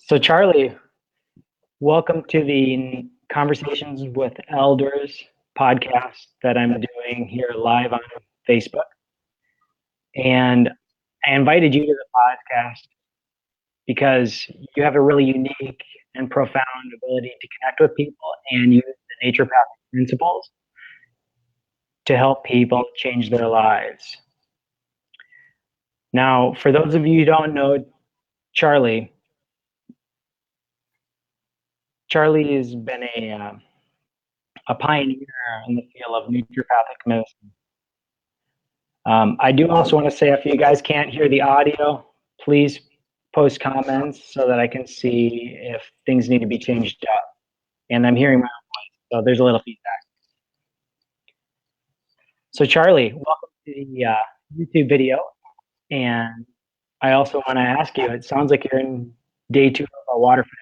So, Charlie, welcome to the Conversations with Elders podcast that I'm doing here live on Facebook. And I invited you to the podcast because you have a really unique and profound ability to connect with people and use the naturopathic principles to help people change their lives. Now, for those of you who don't know Charlie, Charlie has been a pioneer in the field of naturopathic medicine. I do also want to say, if you guys can't hear the audio, please post comments so that I can see if things need to be changed up. And I'm hearing my own voice, so there's a little feedback. So Charlie, welcome to the YouTube video. And I also want to ask you, it sounds like you're in day 2 of a water fast.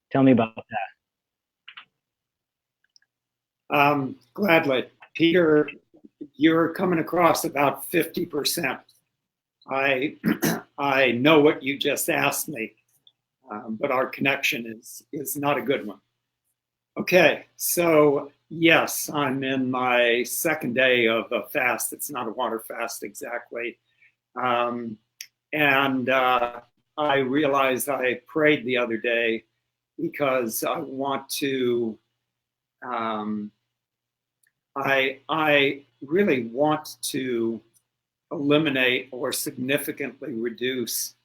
Tell me about that. Gladly. Peter, you're coming across about 50%. I know what you just asked me, but our connection is not a good one. Okay, so yes, I'm in my second day of a fast. It's not a water fast exactly. I realized I prayed the other day because I want to, I really want to eliminate or significantly reduce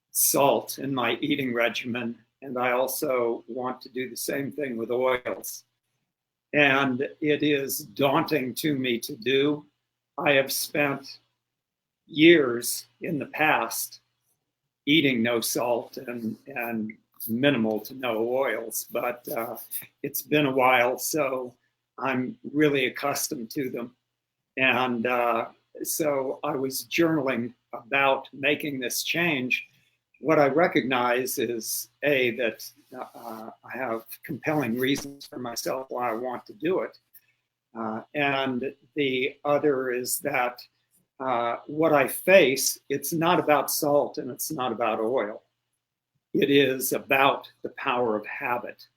salt in my eating regimen. And I also want to do the same thing with oils. And it is daunting to me to do. I have spent years in the past eating no salt and minimal to no oils, but it's been a while, so I'm really accustomed to them. And so I was journaling about making this change. What I recognize is, A, that I have compelling reasons for myself why I want to do it. And the other is that what I face, it's not about salt and it's not about oil. It is about the power of habit.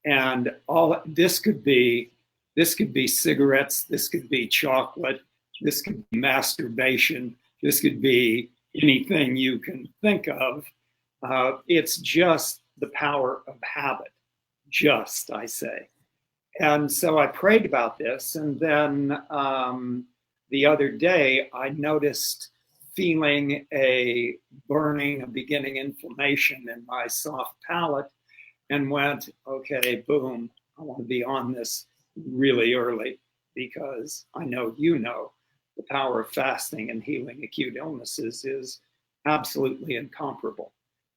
And all this could be cigarettes, this could be chocolate, this could be masturbation, this could be anything you can think of. It's just the power of habit, just, I say. And so I prayed about this, and then the other day I noticed feeling a burning, a beginning inflammation in my soft palate, and went, okay, boom, I want to be on this really early, because I know you know the power of fasting and healing acute illnesses is absolutely incomparable.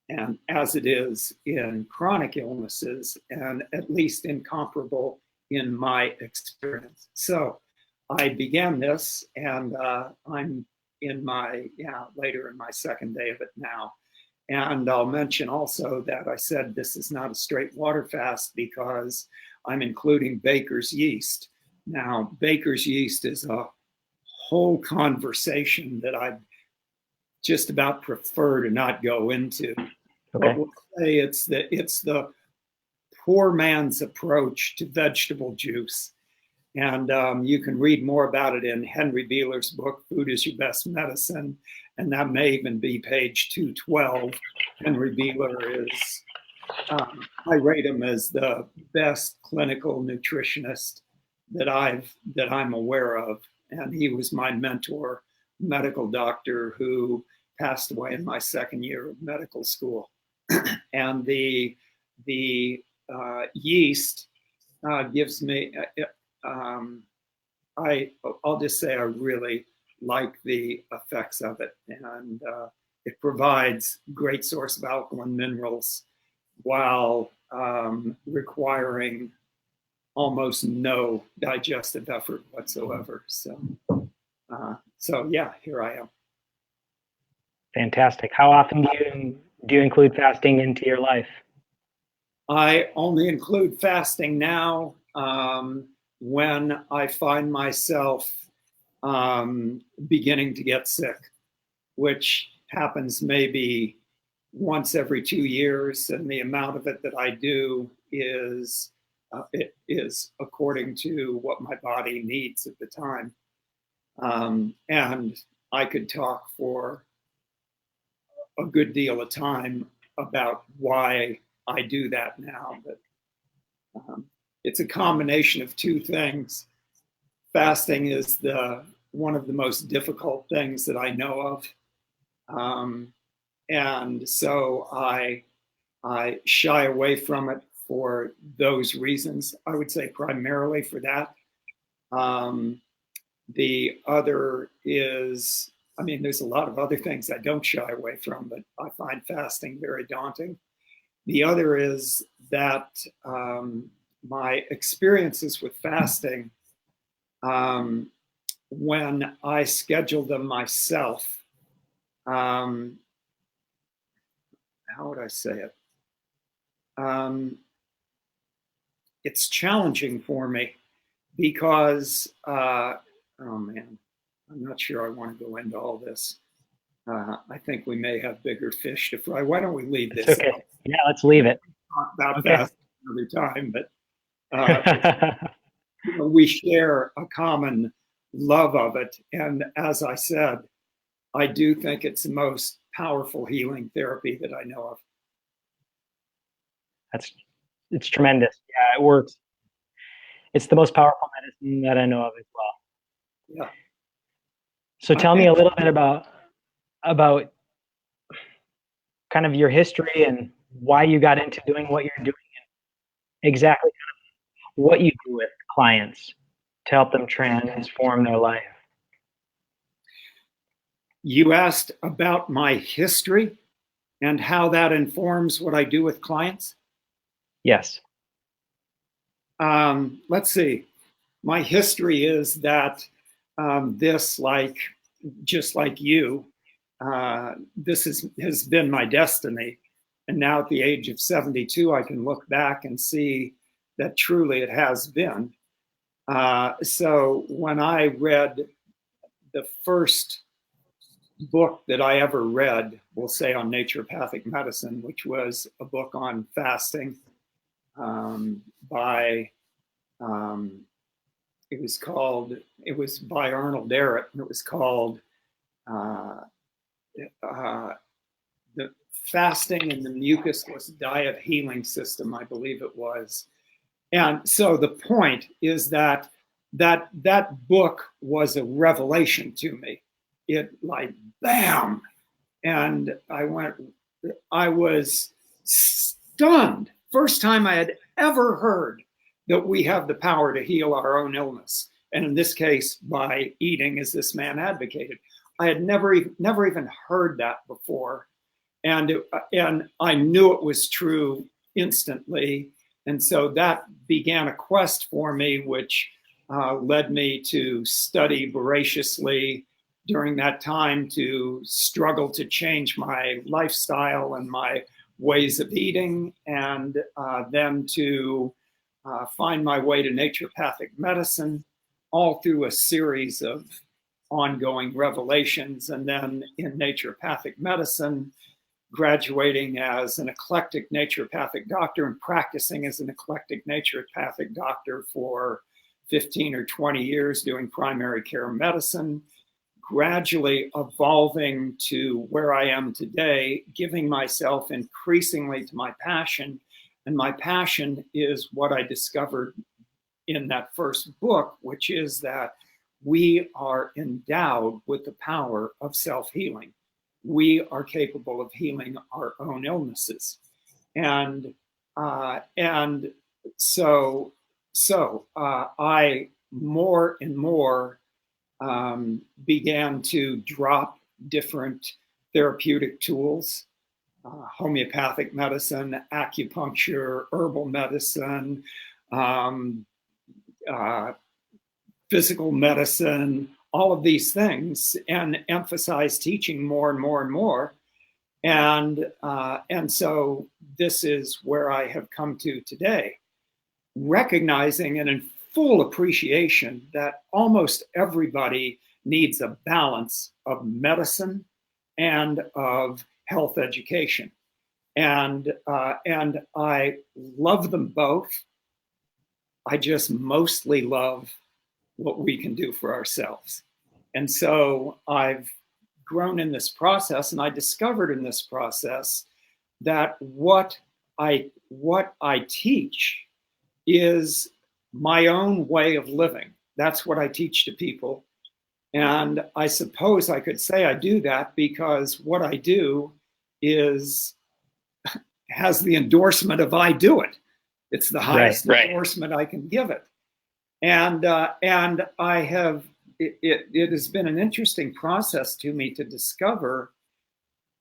And as it is in chronic illnesses, and at least incomparable in my experience. So I began this, and I'm in my, later in my second day of it now. And I'll mention also that I said this is not a straight water fast because I'm including baker's yeast. Now, baker's yeast is a whole conversation that I just about prefer to not go into. Okay. But we'll say it's the poor man's approach to vegetable juice. And you can read more about it in Henry Beeler's book, Food is Your Best Medicine. And that may even be page 212. Henry Beeler is, I rate him as the best clinical nutritionist that I'm aware of. And he was my mentor, medical doctor who passed away in my second year of medical school. And the yeast gives me, I'll just say I really like the effects of it. And it provides great source of alkaline minerals while requiring almost no digestive effort whatsoever. So yeah, here I am. Fantastic. How often do you include fasting into your life? I only include fasting now when I find myself beginning to get sick, which happens maybe once every 2 years, and the amount of it that I do it is according to what my body needs at the time. And I could talk for a good deal of time about why I do that now, but it's a combination of two things. Fasting is one of the most difficult things that I know of. And so I shy away from it for those reasons. I would say primarily for that. The other is, I mean, there's a lot of other things I don't shy away from, but I find fasting very daunting. The other is that my experiences with fasting, when I schedule them myself, how would I say it? It's challenging for me because, oh man, I'm not sure I want to go into all this. I think we may have bigger fish to fry. Why don't we leave this okay. out? Yeah, let's leave it. Talk about that another time, but we share a common love of it. And as I said, I do think it's the most powerful healing therapy that I know of. It's tremendous. Yeah, it works. It's the most powerful medicine that I know of as well. Yeah. So tell me a little bit about kind of your history and why you got into doing what you're doing, and exactly kind of what you do with clients to help them transform their life. You asked about my history and how that informs what I do with clients? Yes. Let's see. My history is that just like you, this has been my destiny. And now at the age of 72, I can look back and see that truly it has been. So when I read the first book that I ever read, we'll say on naturopathic medicine, which was a book on fasting it was by Arnold Ehret, and it was called The Fasting and the Mucusless Diet Healing System, I believe it was. And so the point is that book was a revelation to me. It like, bam. And I was stunned. First time I had ever heard that we have the power to heal our own illness. And in this case, by eating, as this man advocated. I had never even heard that before. And I knew it was true instantly. And so that began a quest for me, which led me to study voraciously during that time, to struggle to change my lifestyle and my ways of eating, and then to find my way to naturopathic medicine, all through a series of ongoing revelations. And then in naturopathic medicine, graduating as an eclectic naturopathic doctor and practicing as an eclectic naturopathic doctor for 15 or 20 years doing primary care medicine, gradually evolving to where I am today, giving myself increasingly to my passion. And my passion is what I discovered in that first book, which is that we are endowed with the power of self-healing. We are capable of healing our own illnesses. And so I more and more began to drop different therapeutic tools, homeopathic medicine, acupuncture, herbal medicine, physical medicine, all of these things, and emphasize teaching more and more and more. And so this is where I have come to today, recognizing and in full appreciation that almost everybody needs a balance of medicine and of health education. and I love them both. I just mostly love what we can do for ourselves. And so I've grown in this process, and I discovered in this process that what I teach is my own way of living. That's what I teach to people. And I suppose I could say I do that because what I do has the endorsement of I do it. It's the highest endorsement I can give it. And I have, it has been an interesting process to me to discover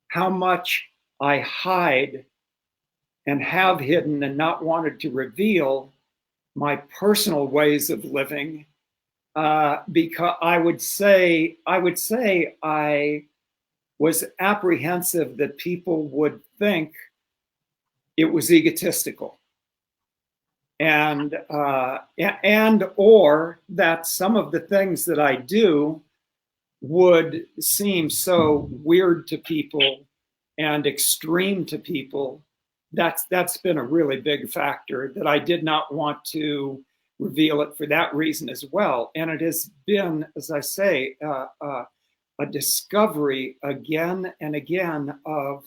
how much I hide and have hidden and not wanted to reveal my personal ways of living, because I would say I was apprehensive that people would think it was egotistical, and or that some of the things that I do would seem so weird to people and extreme to people. That's been a really big factor, that I did not want to reveal it for that reason as well. And it has been, as I say, a discovery again and again of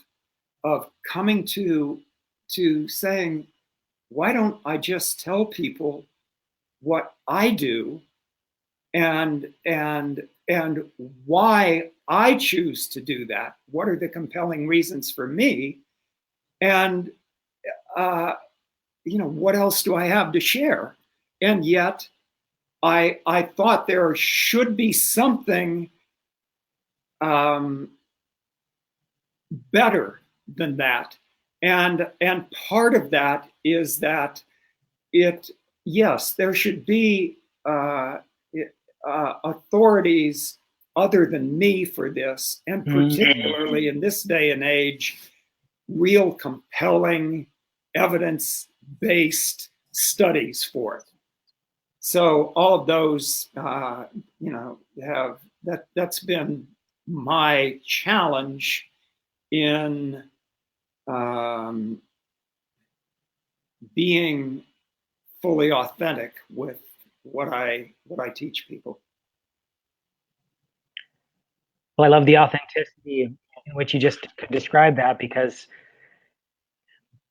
coming to saying, why don't I just tell people what I do and why I choose to do that? What are the compelling reasons for me? And what else do I have to share? And yet I thought there should be something better than that. And part of that is that yes, there should be authorities other than me for this, and particularly in this day and age, real compelling evidence-based studies for it. So all of those, that's been my challenge in being fully authentic with what I teach people. Well, I love the authenticity in which you just could describe that, because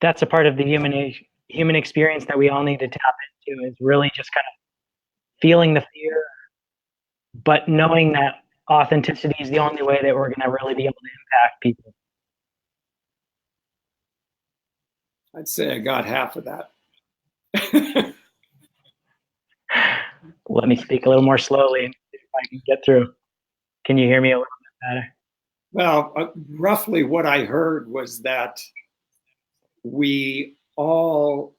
that's a part of the human experience that we all need to tap into, is really just kind of feeling the fear, but knowing that authenticity is the only way that we're going to really be able to impact people. I'd say I got half of that. Let me speak a little more slowly and see if I can get through. Can you hear me a little bit better? Well, roughly what I heard was that we all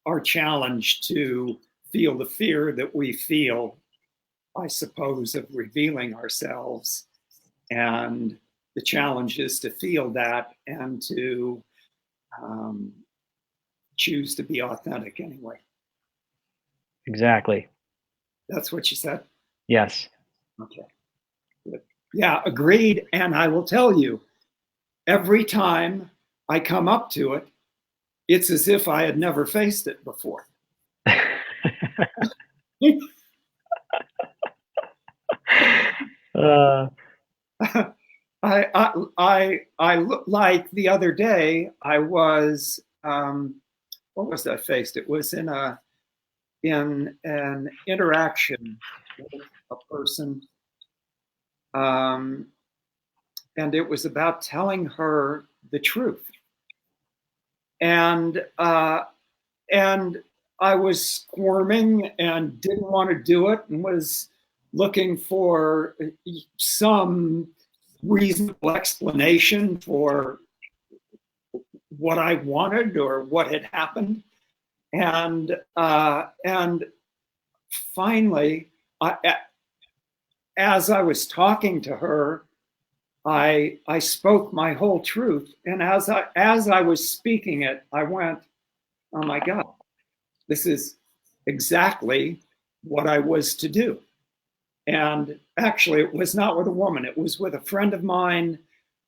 are challenged to feel the fear that we feel, I suppose, of revealing ourselves. And the challenge is to feel that and to choose to be authentic anyway. Exactly. That's what you said? Yes. Okay. Good. Yeah, agreed. And I will tell you, every time I come up to it, it's as if I had never faced it before. I look like the other day I was what was I faced? It was in an interaction with a person, and it was about telling her the truth, and I was squirming and didn't want to do it, and was looking for some reasonable explanation for what I wanted or what had happened. And finally, as I was talking to her, I spoke my whole truth. And as I was speaking it, I went, oh my God, this is exactly what I was to do. And actually, it was not with a woman. It was with a friend of mine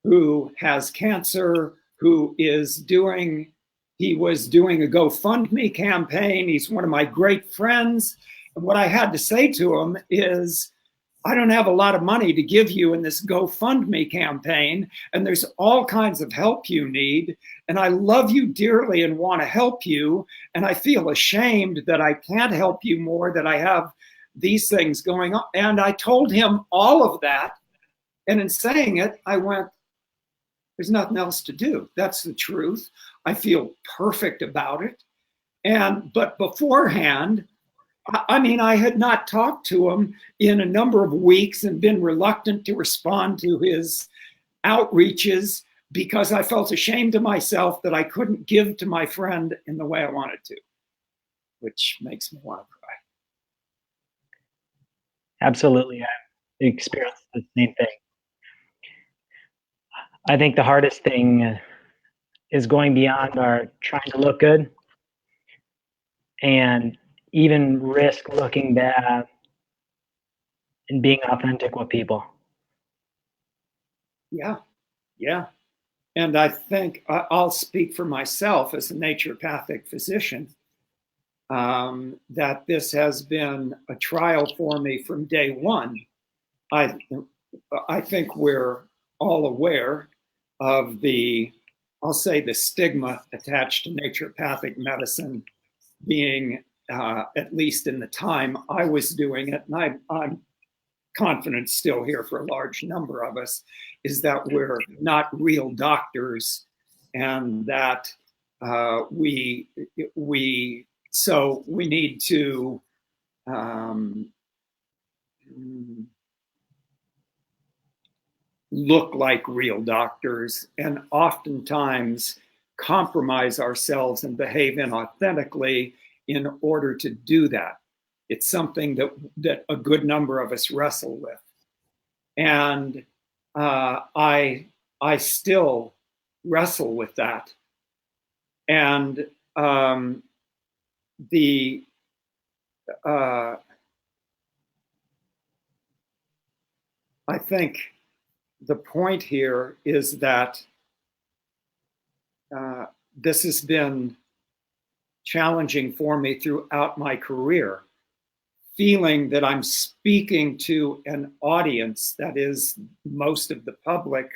who has cancer, who he was doing a GoFundMe campaign. He's one of my great friends. And what I had to say to him is, I don't have a lot of money to give you in this GoFundMe campaign, and there's all kinds of help you need. And I love you dearly and want to help you. And I feel ashamed that I can't help you more, that I have these things going on. And I told him all of that. And in saying it, I went, there's nothing else to do. That's the truth. I feel perfect about it. But beforehand, I mean, I had not talked to him in a number of weeks and been reluctant to respond to his outreaches because I felt ashamed of myself that I couldn't give to my friend in the way I wanted to, which makes me want to cry. Absolutely. I experienced the same thing. I think the hardest thing is going beyond our trying to look good and even risk looking bad and being authentic with people. Yeah, yeah. And I think I'll speak for myself as a naturopathic physician, that this has been a trial for me from day one. I think we're all aware of I'll say the stigma attached to naturopathic medicine being, at least in the time I was doing it, and I'm confident still here for a large number of us, is that we're not real doctors, and that we need to look like real doctors, and oftentimes compromise ourselves and behave inauthentically in order to do that. It's something that a good number of us wrestle with. And I still wrestle with that. And I think the point here is that this has been challenging for me throughout my career, feeling that I'm speaking to an audience that is most of the public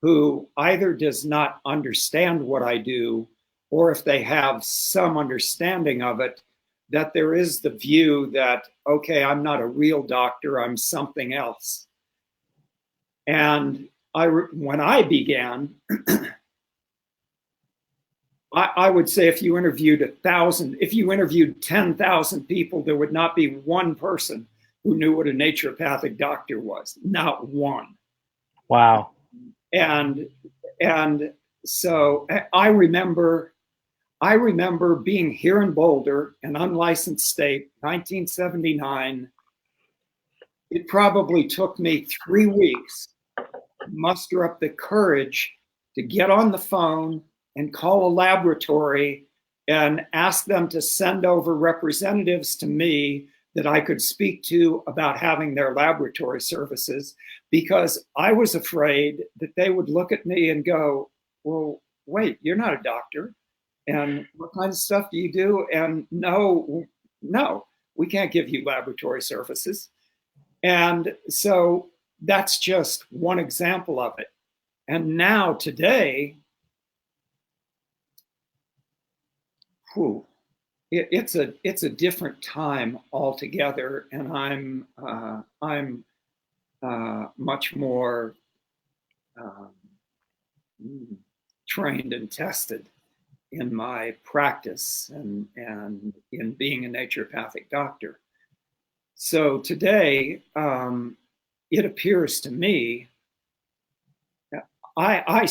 who either does not understand what I do, or if they have some understanding of it, that there is the view that, okay, I'm not a real doctor, I'm something else. And when I began, I would say if you interviewed 1,000, if you interviewed 10,000 people, there would not be one person who knew what a naturopathic doctor was. Not one. Wow. And so I remember being here in Boulder, an unlicensed state, 1979. It probably took me 3 weeks to muster up the courage to get on the phone and call a laboratory and ask them to send over representatives to me that I could speak to about having their laboratory services, because I was afraid that they would look at me and go, well, wait, you're not a doctor. And what kind of stuff do you do? And no, we can't give you laboratory services. And so that's just one example of it. And now today, it's a different time altogether, and I'm much more trained and tested in my practice and in being a naturopathic doctor. So today, it appears to me, I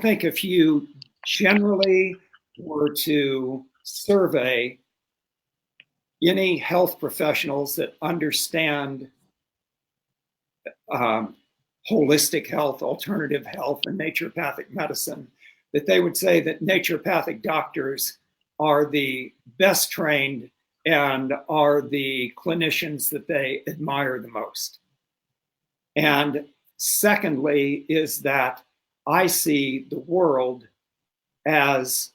think if you generally were to survey any health professionals that understand holistic health, alternative health, and naturopathic medicine, that they would say that naturopathic doctors are the best trained and are the clinicians that they admire the most. And secondly is that I see the world as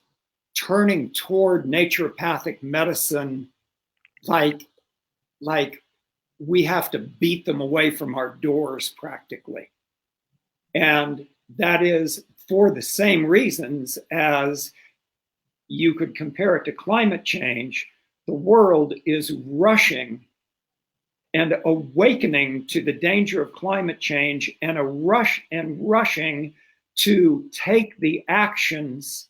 turning toward naturopathic medicine like we have to beat them away from our doors practically. And that is for the same reasons as you could compare it to climate change. The world is rushing and awakening to the danger of climate change and rushing to take the actions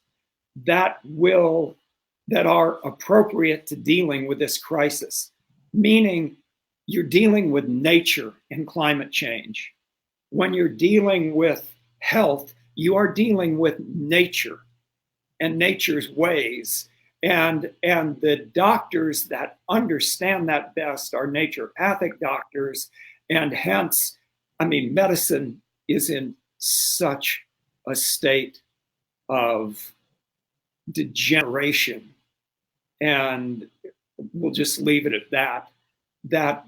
that are appropriate to dealing with this crisis. Meaning, you're dealing with nature and climate change. When you're dealing with health, you are dealing with nature and nature's ways. And the doctors that understand that best are naturopathic doctors. And hence, I mean, medicine is in such a state of degeneration. And we'll just leave it at that, that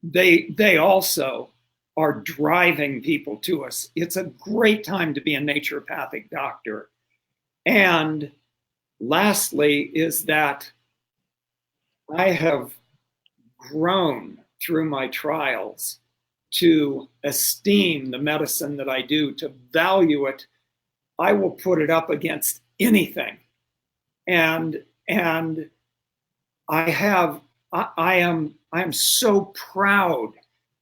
they also are driving people to us. It's a great time to be a naturopathic doctor. And lastly is that I have grown through my trials to esteem the medicine that I do, to value it. I will put it up against anything. And I am so proud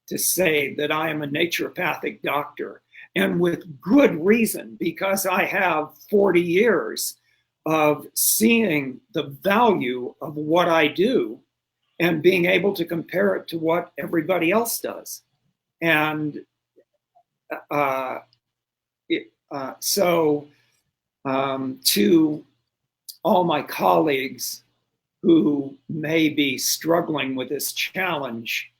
to say that I am a naturopathic doctor, and with good reason, because I have 40 years of seeing the value of what I do and being able to compare it to what everybody else does. And to all my colleagues who may be struggling with this challenge,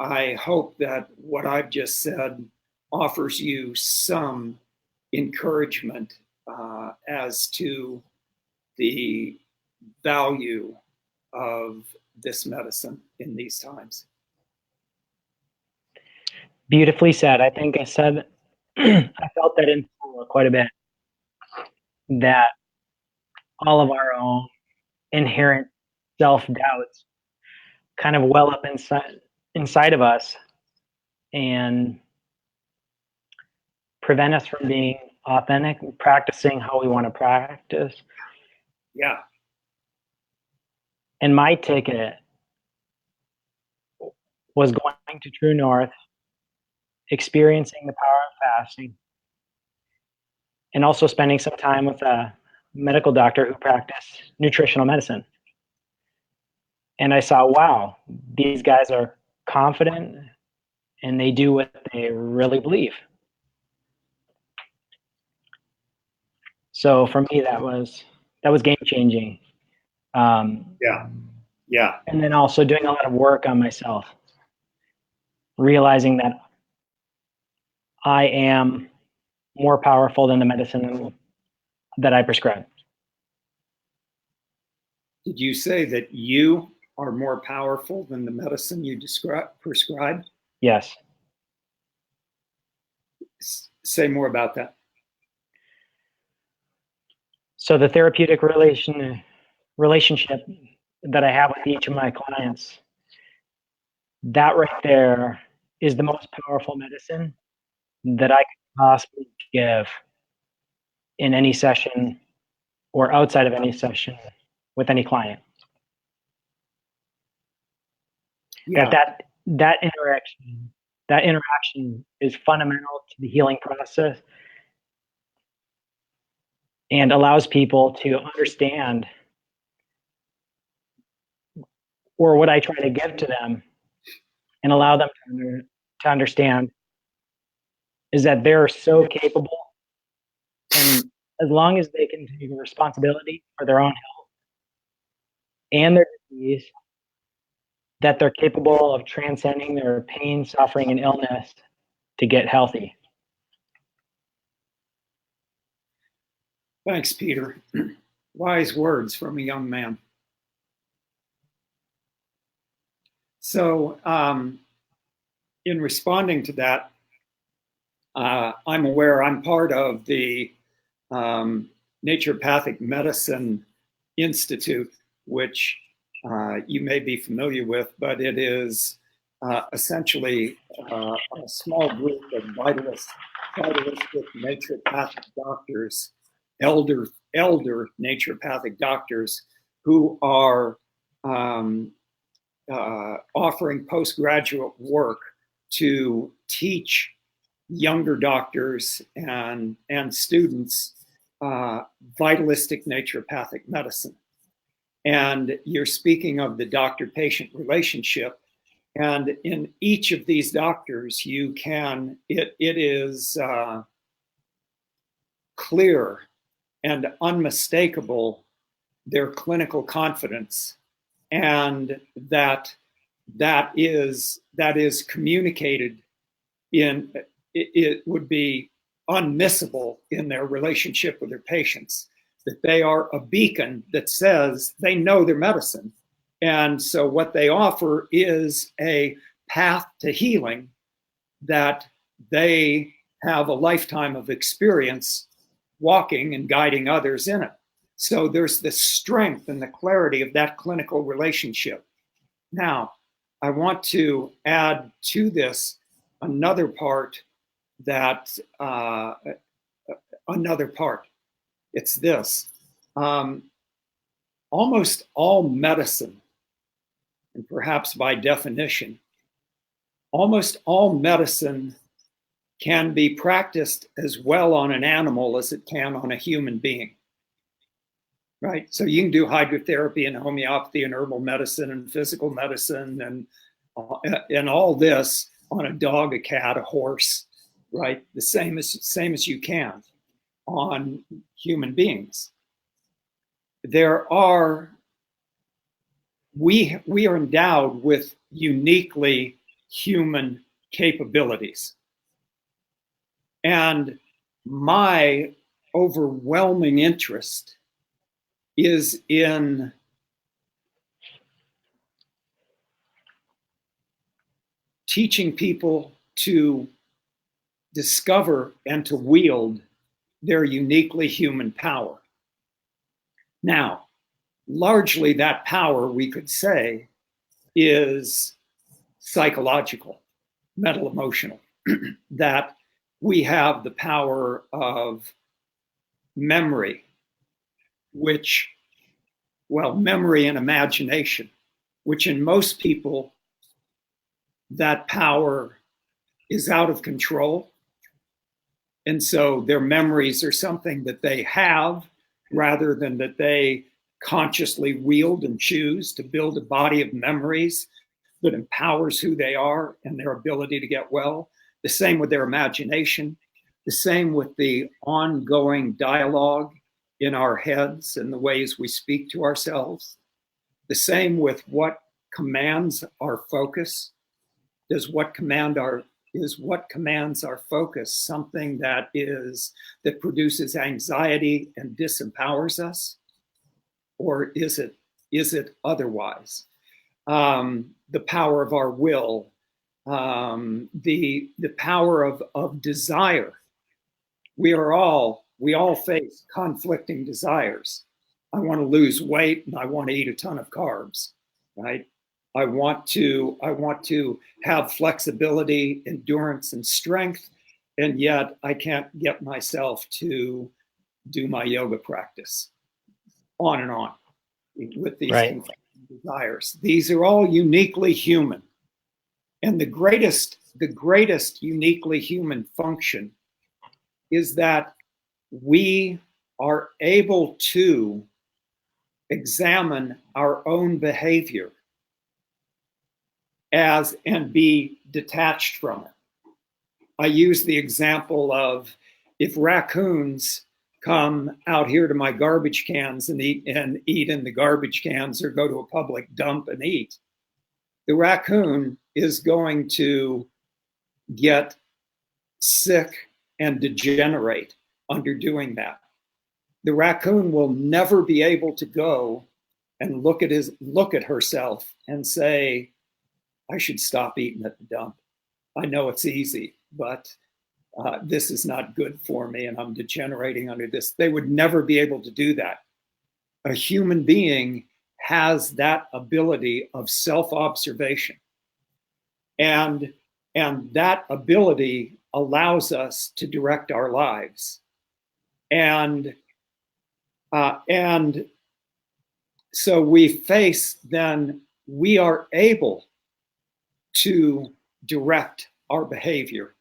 I hope that what I've just said offers you some encouragement as to the value of this medicine in these times. Beautifully said. I think I said, I felt that in quite a bit, that all of our own inherent self-doubts kind of well up inside of us and prevent us from being authentic and practicing how we want to practice. Yeah. And my ticket was going to True North, experiencing the power of fasting, and also spending some time with a medical doctor who practiced nutritional medicine. And I saw, wow, these guys are confident and they do what they really believe. So for me, that was game changing. Yeah. And then also doing a lot of work on myself, realizing that I am more powerful than the medicine that I prescribe. Did you say that you are more powerful than the medicine you prescribe? Yes. Say more about that. So the therapeutic relationship that I have with each of my clients, that right there is the most powerful medicine that I could possibly give in any session or outside of any session with any client. Yeah. That interaction is fundamental to the healing process and allows people to understand, or what I try to give to them and allow them to understand, is that they're so capable, and as long as they can take responsibility for their own health and their disease, that they're capable of transcending their pain, suffering, and illness to get healthy. Thanks, Peter. Wise words from a young man. So, in responding to that, I'm aware I'm part of the Naturopathic Medicine Institute, which you may be familiar with, but it is essentially a small group of vitalistic naturopathic doctors, elder naturopathic doctors who are offering postgraduate work to teach younger doctors and students vitalistic naturopathic medicine. And you're speaking of the doctor-patient relationship. And in each of these doctors, you can, it is clear and unmistakable their clinical confidence, and that is communicated in, it would be unmissable in their relationship with their patients, that they are a beacon that says they know their medicine. And so what they offer is a path to healing that they have a lifetime of experience walking and guiding others in it. So there's the strength and the clarity of that clinical relationship. Now, I want to add to this another part that, it's this. Almost all medicine, and perhaps by definition, almost all medicine can be practiced as well on an animal as it can on a human being. Right? So you can do hydrotherapy and homeopathy and herbal medicine and physical medicine and all this on a dog, a cat, a horse, right? The same as you can on human beings. We are endowed with uniquely human capabilities. And my overwhelming interest is in teaching people to discover and to wield their uniquely human power. Now, largely that power, we could say, is psychological, mental, emotional, that we have the power of memory, memory and imagination, which in most people, that power is out of control. And so their memories are something that they have rather than that they consciously wield and choose to build a body of memories that empowers who they are and their ability to get well. The same with their imagination, the same with the ongoing dialogue in our heads and the ways we speak to ourselves. The same with what commands our focus. Is what commands our focus something that produces anxiety and disempowers us? Or is it otherwise? The power of our will, the power of desire. We all face conflicting desires. I want to lose weight and I want to eat a ton of carbs, right? I want to have flexibility, endurance, and strength, and yet I can't get myself to do my yoga practice. On and on with these conflicting desires. These are all uniquely human. And the greatest uniquely human function is that we are able to examine our own behavior and be detached from it. I use the example of if raccoons come out here to my garbage cans and eat in the garbage cans or go to a public dump and eat, the raccoon is going to get sick and degenerate under doing that. The raccoon will never be able to go and look at herself and say, I should stop eating at the dump. I know it's easy, but this is not good for me and I'm degenerating under this. They would never be able to do that. A human being has that ability of self-observation. And that ability allows us to direct our lives. And so we are able to direct our behavior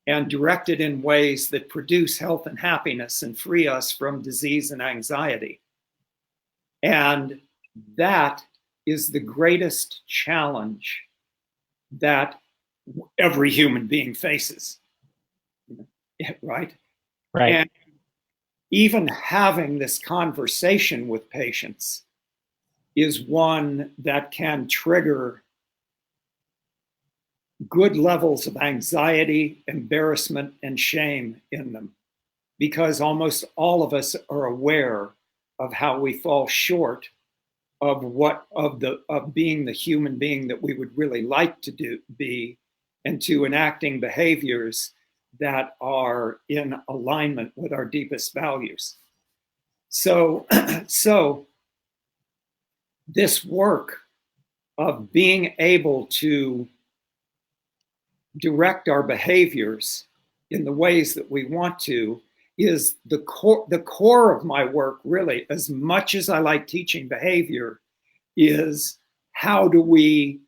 and direct it in ways that produce health and happiness and free us from disease and anxiety. And that is the greatest challenge that every human being faces, right? Right. And even having this conversation with patients is one that can trigger good levels of anxiety, embarrassment, and shame in them, because almost all of us are aware of how we fall short of being the human being that we would really like to be, and to enacting behaviors that are in alignment with our deepest values. So this work of being able to direct our behaviors in the ways that we want to is the core of my work, really. As much as I like teaching behavior, is how do we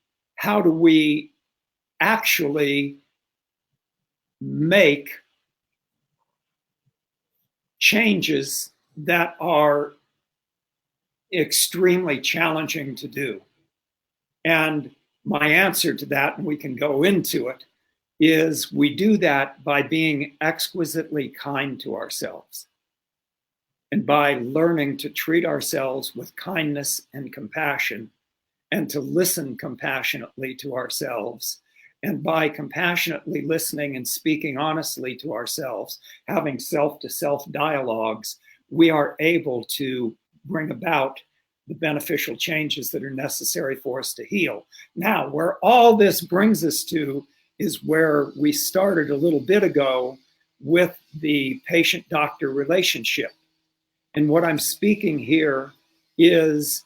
actually make changes that are extremely challenging to do. And my answer to that, and we can go into it, is we do that by being exquisitely kind to ourselves and by learning to treat ourselves with kindness and compassion, and to listen compassionately to ourselves. And by compassionately listening and speaking honestly to ourselves, having self-to-self dialogues, we are able to bring about the beneficial changes that are necessary for us to heal. Now, where all this brings us to is where we started a little bit ago with the patient-doctor relationship. And what I'm speaking here is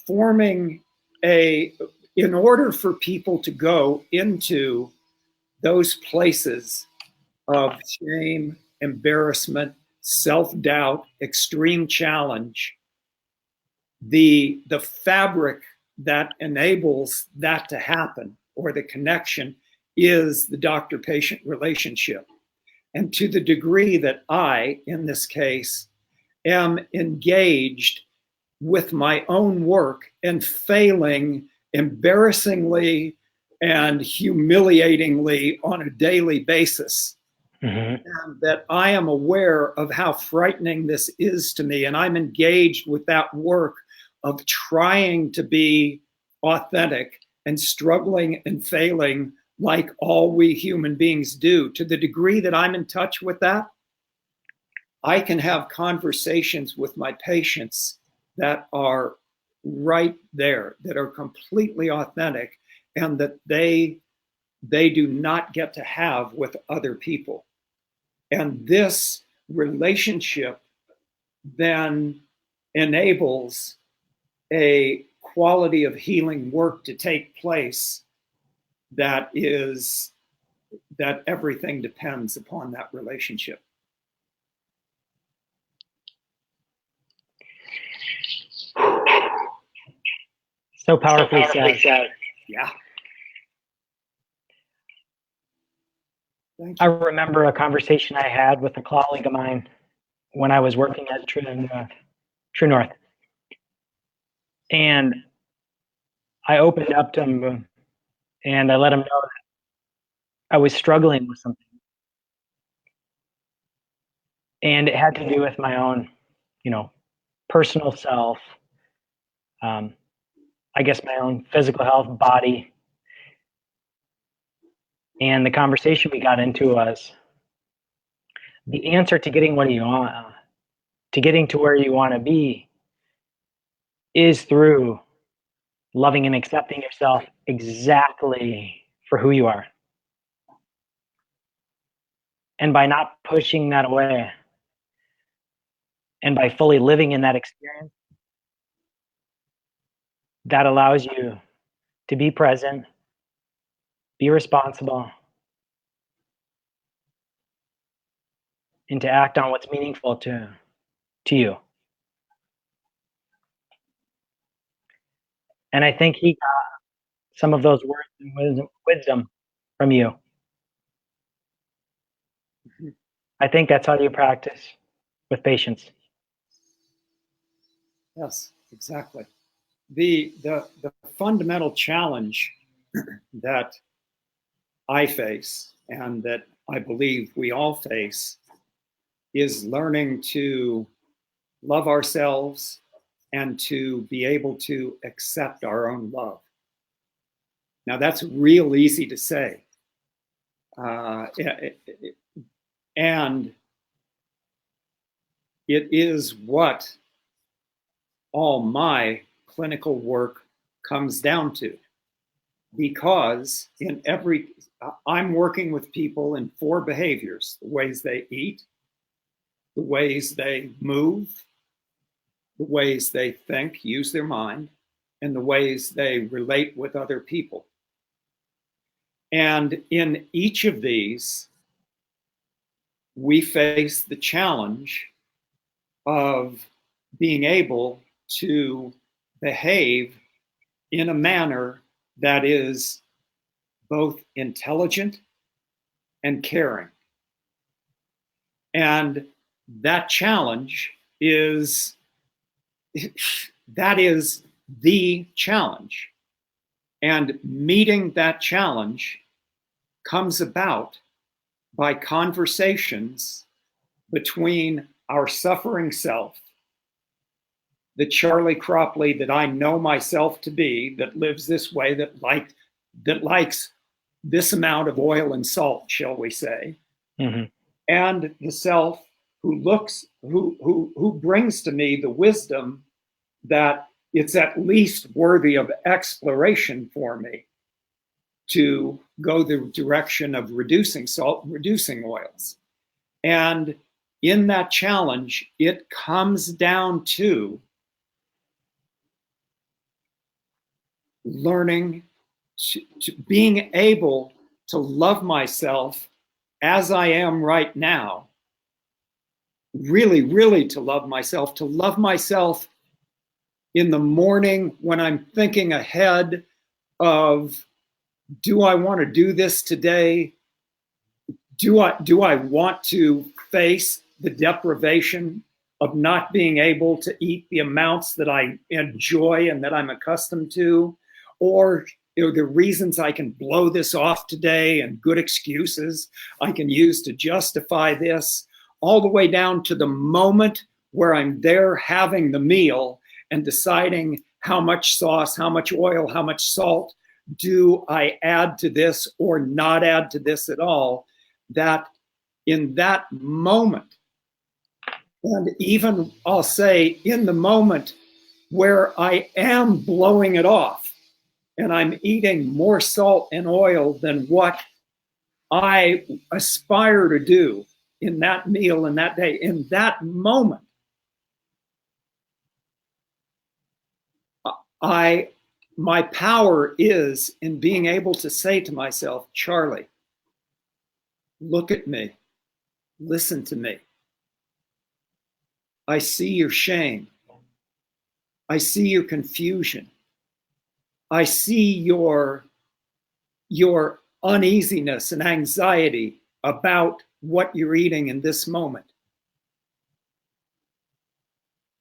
forming in order for people to go into those places of shame, embarrassment, self-doubt, extreme challenge, the fabric that enables that to happen, or the connection, is the doctor-patient relationship. And to the degree that I, in this case, am engaged with my own work and failing embarrassingly and humiliatingly on a daily basis, and that I am aware of how frightening this is to me, and I'm engaged with that work of trying to be authentic and struggling and failing like all we human beings do. To the degree that I'm in touch with that, I can have conversations with my patients that are right there, that are completely authentic, and that they do not get to have with other people. And this relationship then enables a quality of healing work to take place that everything depends upon that relationship. So powerfully said. Yeah. I remember a conversation I had with a colleague of mine when I was working at True North. And I opened up to him and I let him know that I was struggling with something. And it had to do with my own, personal self, I guess my own physical health, body. And the conversation we got into was the answer to getting what you want, to getting to where you want to be, is through loving and accepting yourself exactly for who you are. And by not pushing that away, and by fully living in that experience, that allows you to be present, be responsible, and to act on what's meaningful to you. And I think he got some of those words and wisdom from you. I think that's how you practice with patience. Yes, exactly. The fundamental challenge that I face and that I believe we all face is learning to love ourselves and to be able to accept our own love. Now, that's real easy to say. And it is what all my clinical work comes down to. Because I'm working with people in 4 behaviors: the ways they eat, the ways they move, the ways they think, use their mind, and the ways they relate with other people. And in each of these, we face the challenge of being able to behave in a manner that is both intelligent and caring. And that challenge is the challenge. And meeting that challenge comes about by conversations between our suffering self, the Charley Cropley that I know myself to be, that lives this way, that likes this amount of oil and salt, shall we say, Mm-hmm. and the self who brings to me the wisdom that it's at least worthy of exploration for me to go the direction of reducing salt, reducing oils. And in that challenge, it comes down to learning to being able to love myself as I am right now. Really, really to love myself in the morning when I'm thinking ahead of, do I want to do this today? Do I want to face the deprivation of not being able to eat the amounts that I enjoy and that I'm accustomed to? Or the reasons I can blow this off today and good excuses I can use to justify this, all the way down to the moment where I'm there having the meal and deciding how much sauce, how much oil, how much salt do I add to this or not add to this at all. That in that moment, and even I'll say in the moment where I am blowing it off and I'm eating more salt and oil than what I aspire to do in that meal in that day, in that moment, my power is in being able to say to myself, Charley, look at me, listen to me. I see your shame. I see your confusion. I see your uneasiness and anxiety about what you're eating in this moment.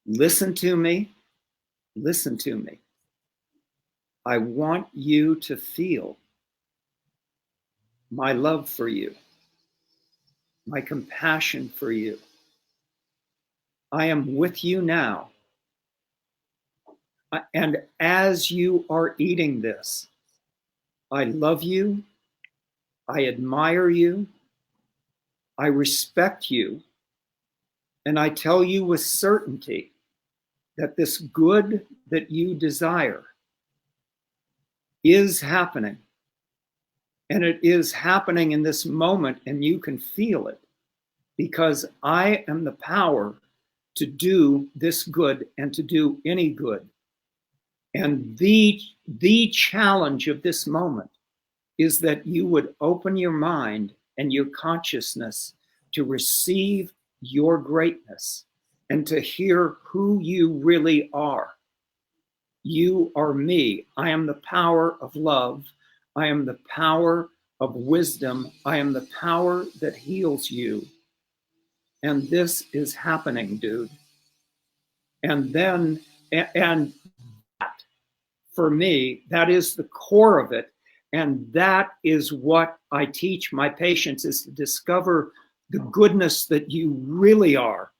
Listen to me. Listen to me. I want you to feel my love for you, my compassion for you. I am with you now. And as you are eating this, I love you. I admire you. I respect you. And I tell you with certainty that this good that you desire is happening. And it is happening in this moment, and you can feel it. because I am the power to do this good and to do any good. And the challenge of this moment is that you would open your mind and your consciousness to receive your greatness and to hear who you really are. You are me. I am the power of love. I am the power of wisdom. I am the power that heals you. And this is happening, dude. And then, and that, for me, that is the core of it. And that is what I teach my patients, is to discover the goodness that you really are.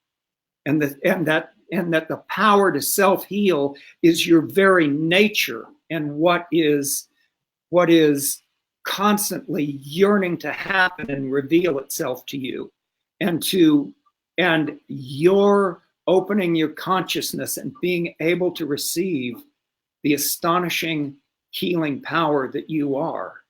And that the power to self-heal is your very nature, and what is constantly yearning to happen and reveal itself to you. And you're opening your consciousness and being able to receive the astonishing healing power that you are.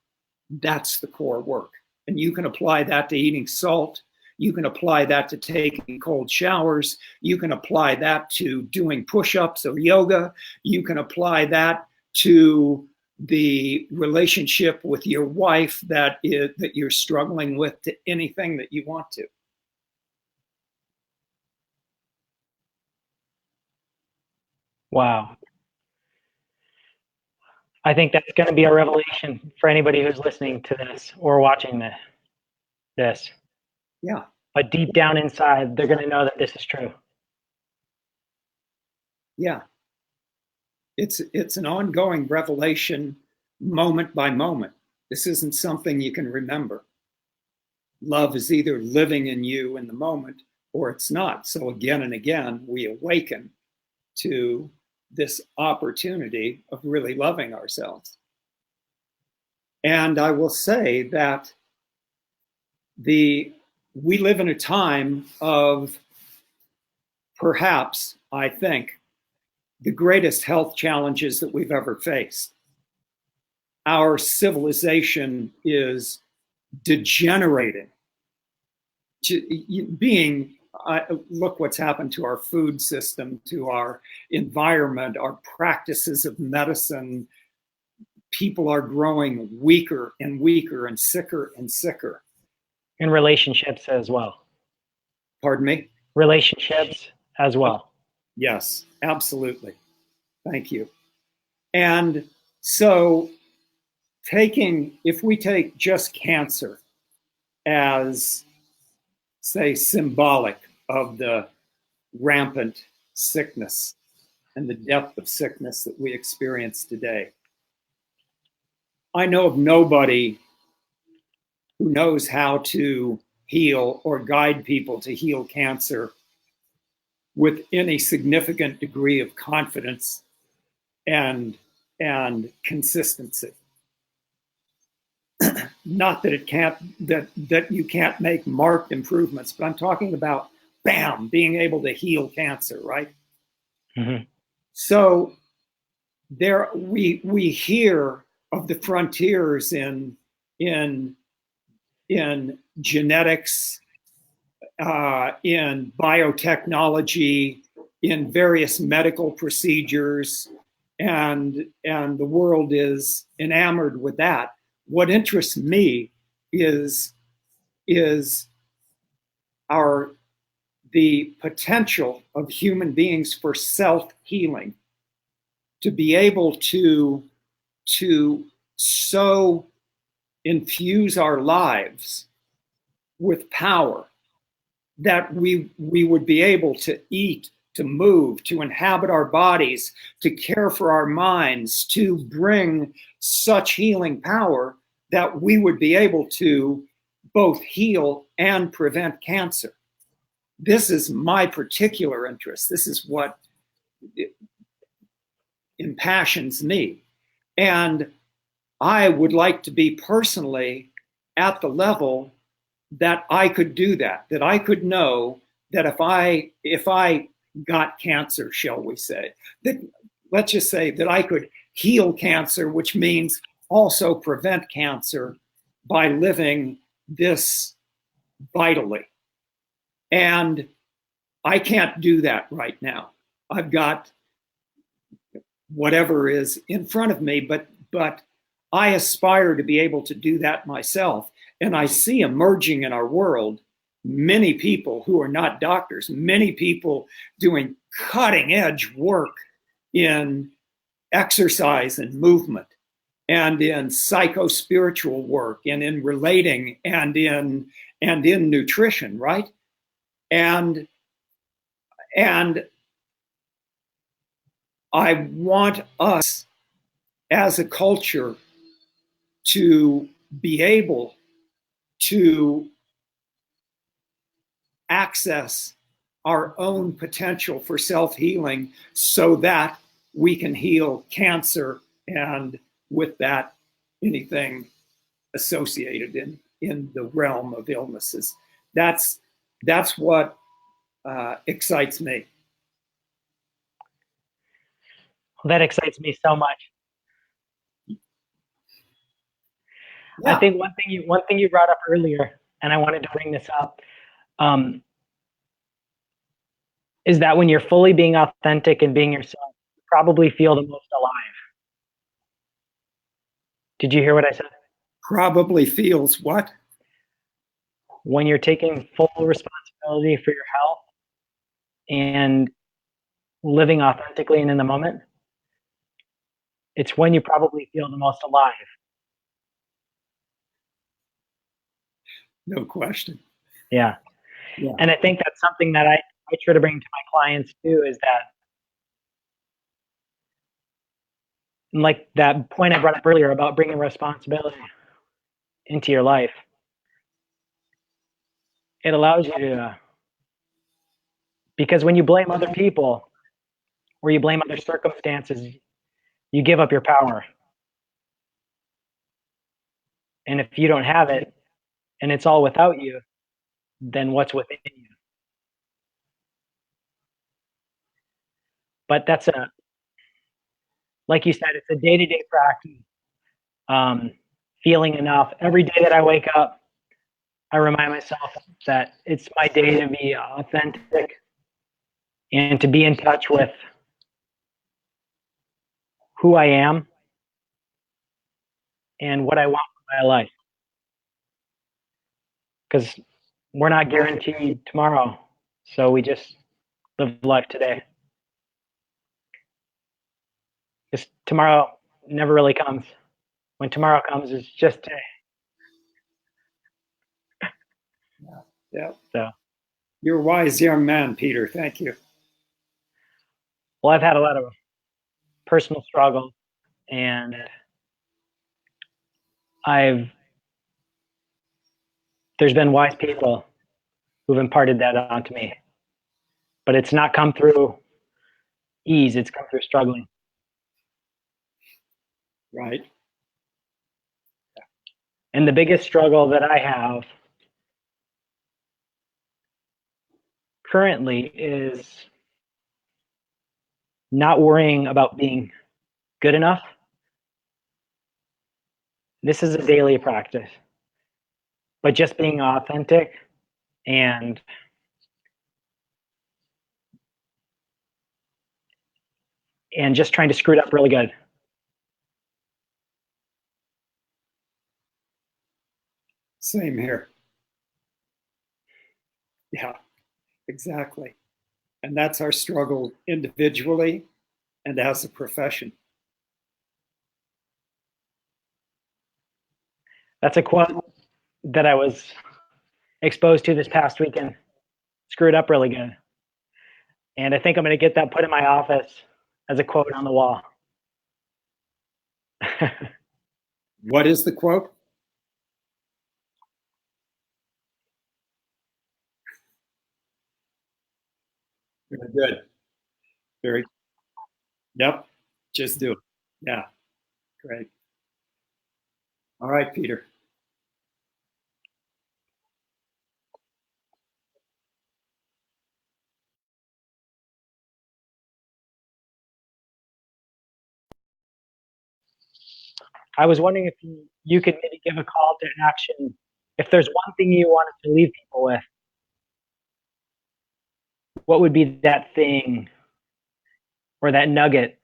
That's the core work. And you can apply that to eating salt. You can apply that to taking cold showers. You can apply that to doing push-ups or yoga. You can apply that to the relationship with your wife that you're struggling with, to anything that you want to. Wow. I think that's going to be a revelation for anybody who's listening to this or watching this. Yeah. But deep down inside, they're going to know that this is true. Yeah. It's an ongoing revelation, moment by moment. This isn't something you can remember. Love is either living in you in the moment or it's not. So again and again, we awaken to this opportunity of really loving ourselves. And I will say that we live in a time of, perhaps, I think, the greatest health challenges that we've ever faced. Our civilization is degenerating. Look what's happened to our food system, to our environment, our practices of medicine. People are growing weaker and weaker and sicker and sicker. In relationships as well. Pardon me? Relationships as well. Yes, absolutely. Thank you. And so if we take just cancer as, say, symbolic of the rampant sickness and the depth of sickness that we experience today, I know of nobody who knows how to heal or guide people to heal cancer with any significant degree of confidence and consistency. Not that that you can't make marked improvements, but I'm talking about, bam, being able to heal cancer, right? Mm-hmm. So we hear of the frontiers in genetics, in biotechnology, in various medical procedures, and the world is enamored with that. What interests me is the potential of human beings for self-healing, to be able to so infuse our lives with power that we would be able to eat, to move, to inhabit our bodies, to care for our minds, to bring such healing power that we would be able to both heal and prevent cancer. This is my particular interest. This is what impassions me. And I would like to be personally at the level that I could do that I could know that if I got cancer, shall we say, that let's just say that I could heal cancer, which means also prevent cancer by living this vitally. And I can't do that right now. I've got whatever is in front of me, but I aspire to be able to do that myself. And I see emerging in our world many people who are not doctors, many people doing cutting edge work in exercise and movement and in psycho-spiritual work and in relating and in nutrition, right? And I want us as a culture to be able to access our own potential for self-healing so that we can heal cancer and with that anything associated in the realm of illnesses. That's what excites me. Well, that excites me so much. Yeah. I think one thing you brought up earlier, and I wanted to bring this up, is that when you're fully being authentic and being yourself, you probably feel the most alive. Did you hear what I said? Probably feels what? When you're taking full responsibility for your health and living authentically and in the moment, it's when you probably feel the most alive. No question. Yeah. And I think that's something that I try to bring to my clients too, is that, like that point I brought up earlier about bringing responsibility into your life, it allows you to, because when you blame other people or you blame other circumstances, you give up your power. And if you don't have it and it's all without you, then what's within you? But that's like you said, it's a day-to-day practice. Feeling enough. Every day that I wake up, I remind myself that it's my day to be authentic and to be in touch with who I am and what I want for my life. Because we're not guaranteed tomorrow. So we just live life today. Because tomorrow never really comes. When tomorrow comes, it's just today. Yeah. So, you're a wise young man, Peter. Thank you. well, I've had a lot of personal struggle, and there's been wise people who've imparted that onto me. But it's not come through ease, it's come through struggling. Right. And the biggest struggle that I have currently is not worrying about being good enough. This is a daily practice, but just being authentic and just trying to screw it up really good. Same here. Yeah, exactly. And that's our struggle individually and as a profession. That's a quote that I was exposed to this past weekend. Screw it up really good. And I think I'm going to get that put in my office as a quote on the wall. What is the quote? Very good. Very. Yep. Just do it. Yeah. Great. All right, Peter. I was wondering if you could maybe give a call to action. If there's one thing you wanted to leave people with, what would be that thing or that nugget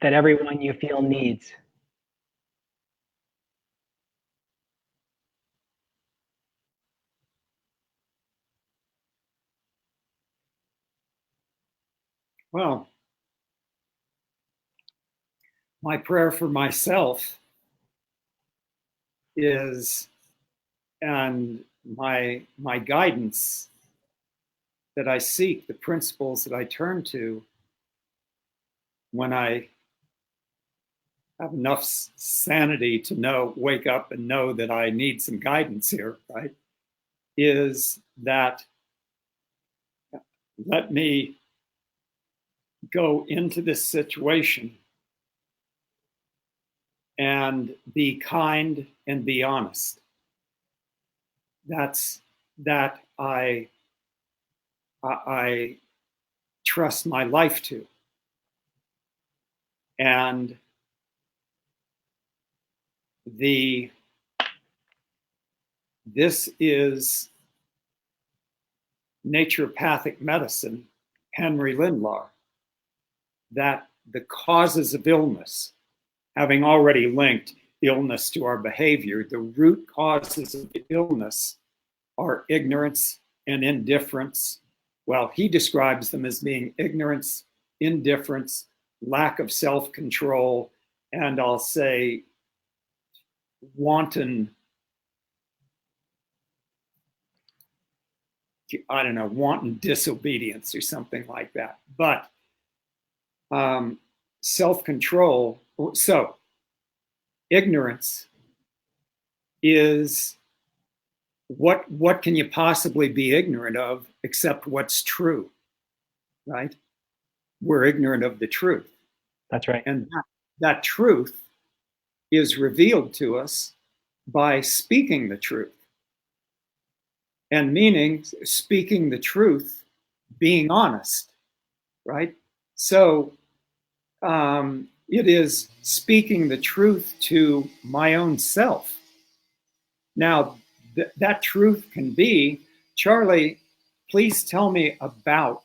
that everyone you feel needs? Well, my prayer for myself is, and my guidance that I seek, the principles that I turn to when I have enough sanity to wake up and know that I need some guidance here, right? Is that let me go into this situation and be kind and be honest. That I trust my life to. And this is naturopathic medicine, Henry Lindlar, that the causes of illness, having already linked illness to our behavior, the root causes of illness are ignorance and indifference. Well, he describes them as being ignorance, indifference, lack of self-control, and I'll say wanton, wanton disobedience or something like that. But self-control, so ignorance is what can you possibly be ignorant of except what's true, right? We're ignorant of the truth. That's right. And that truth is revealed to us by speaking the truth. And meaning speaking the truth, being honest, right? So it is speaking the truth to my own self. Now, that truth can be, Charley, please tell me about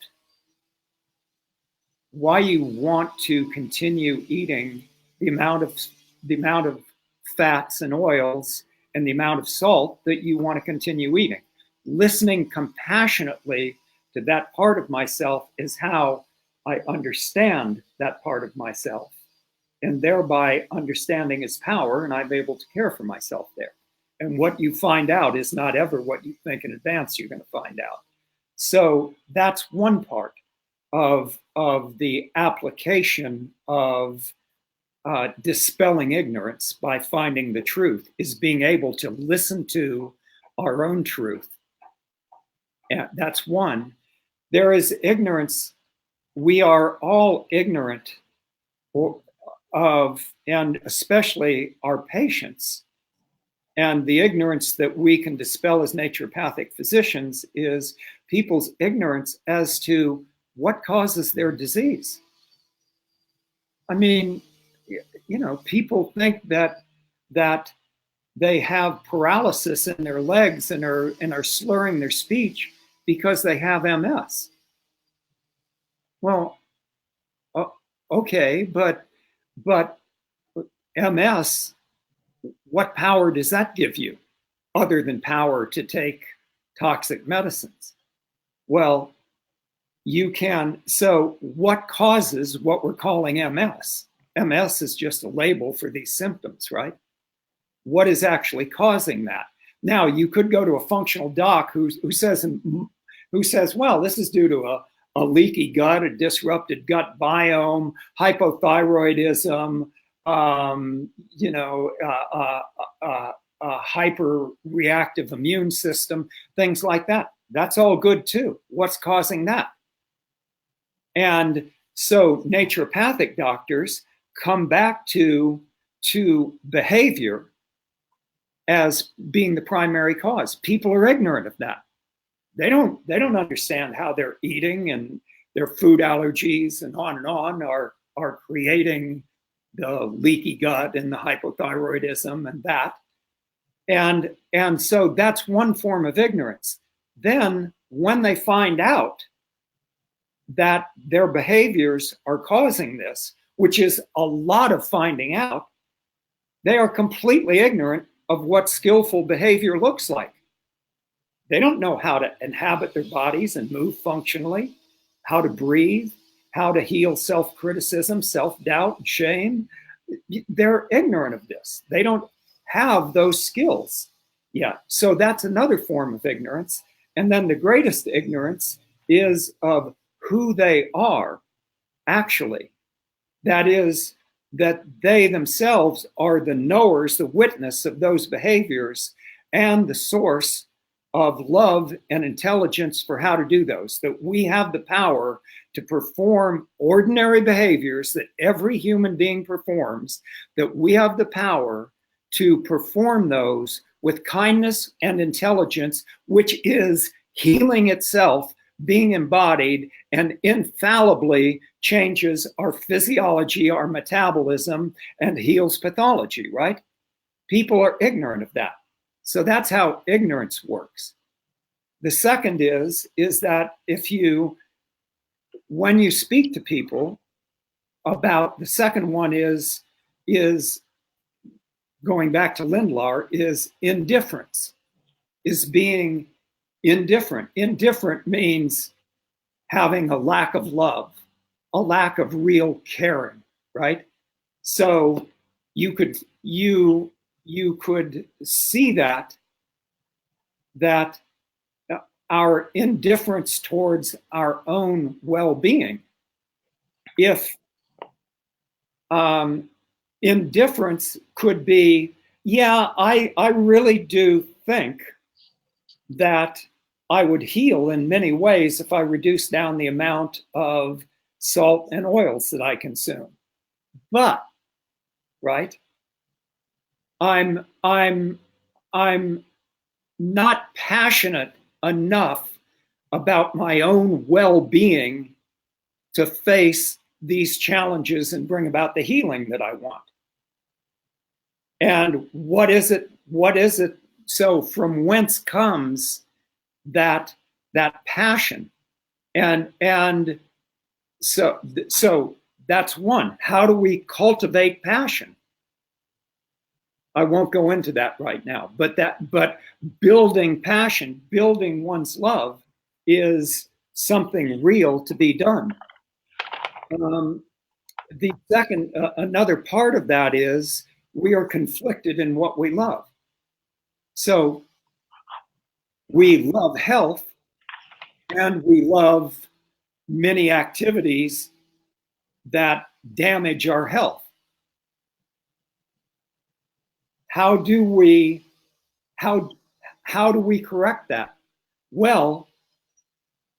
why you want to continue eating the amount of fats and oils and the amount of salt that you want to continue eating. Listening compassionately to that part of myself is how I understand that part of myself, and thereby understanding its power, and I'm able to care for myself there. And what you find out is not ever what you think in advance you're going to find out. So that's one part of the application of dispelling ignorance by finding the truth, is being able to listen to our own truth. And that's one. There is ignorance. We are all ignorant of, and especially our patients. And the ignorance that we can dispel as naturopathic physicians is people's ignorance as to what causes their disease. I mean, people think that they have paralysis in their legs and are slurring their speech because they have MS. Well, okay, but MS, what power does that give you other than power to take toxic medicines? Well, you can. So what causes what we're calling MS? MS is just a label for these symptoms, right? What is actually causing that? Now, you could go to a functional doc who says, well, this is due to a leaky gut, a disrupted gut biome, hypothyroidism, a hyper-reactive immune system, things like that. That's all good too. What's causing that? And so naturopathic doctors come back to behavior as being the primary cause. People are ignorant of that. They don't understand how their eating and their food allergies and on are creating the leaky gut and the hypothyroidism and that. And so that's one form of ignorance. Then when they find out that their behaviors are causing this, which is a lot of finding out, they are completely ignorant of what skillful behavior looks like. They don't know how to inhabit their bodies and move functionally, how to breathe, how to heal self-criticism, self-doubt, and shame. They're ignorant of this. They don't have those skills yet. So that's another form of ignorance. And then the greatest ignorance is of who they are actually. That is, that they themselves are the knowers, the witness of those behaviors, and the source of love and intelligence for how to do those. That we have the power to perform ordinary behaviors that every human being performs, that we have the power to perform those with kindness and intelligence, which is healing itself, being embodied, and infallibly changes our physiology, our metabolism, and heals pathology, right? People are ignorant of that. So that's how ignorance works. The second is that when you speak to people about, the second one is going back to Lindlar, is indifference, is being indifferent. Indifferent means having a lack of love, a lack of real caring, right? So you could see that our indifference towards our own well-being, if indifference could be, yeah, I really do think that I would heal in many ways if I reduce down the amount of salt and oils that I consume. But, right, I'm not passionate enough about my own well-being to face these challenges and bring about the healing that I want. And what is it? So from whence comes that passion? And so that's one. How do we cultivate passion? I won't go into that right now, but building passion, building one's love is something real to be done. The second, another part of that is we are conflicted in what we love. So we love health and we love many activities that damage our health. How do we correct that? Well,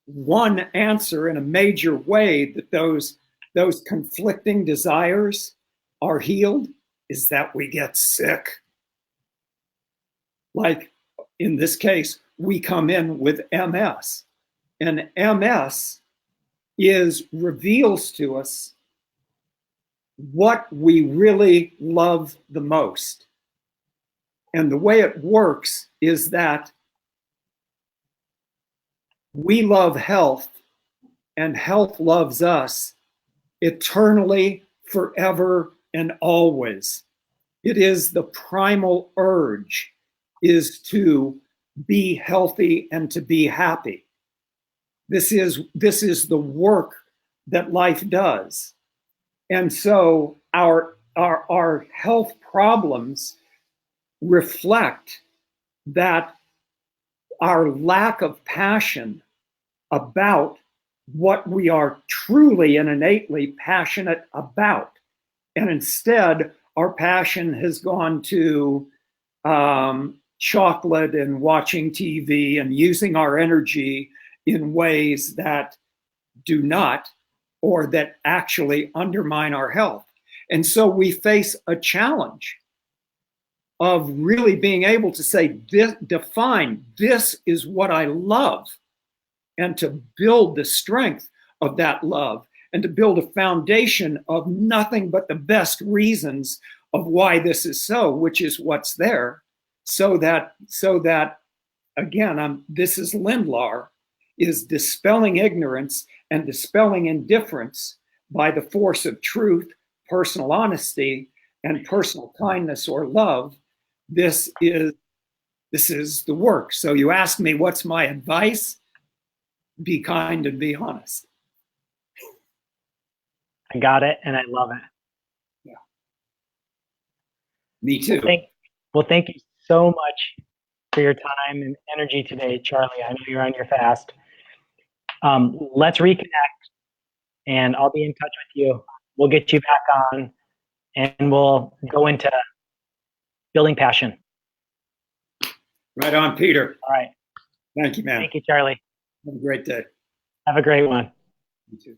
one answer in a major way that those conflicting desires are healed is that we get sick. Like in this case, we come in with MS. And MS reveals to us what we really love the most. And the way it works is that we love health and health loves us eternally, forever, and always. It is the primal urge is to be healthy and to be happy. This is the work that life does. And so our health problems reflect that our lack of passion about what we are truly and innately passionate about. And instead, our passion has gone to chocolate and watching TV and using our energy in ways that do not, or that actually undermine our health. And so we face a challenge of really being able to say, define, this is what I love, and to build the strength of that love, and to build a foundation of nothing but the best reasons of why this is so, which is what's there, so that again, this is Lindlar, is dispelling ignorance and dispelling indifference by the force of truth, personal honesty, and personal kindness or love. This is the work. So you ask me, what's my advice? Be kind and be honest. I got it, and I love it. Yeah. Me too. Thank you so much for your time and energy today, Charley. I know you're on your fast. Let's reconnect, and I'll be in touch with you. We'll get you back on, and we'll go into building passion. Right on, Peter. All right. Thank you, man. Thank you, Charley. Have a great day. Have a great one. You too.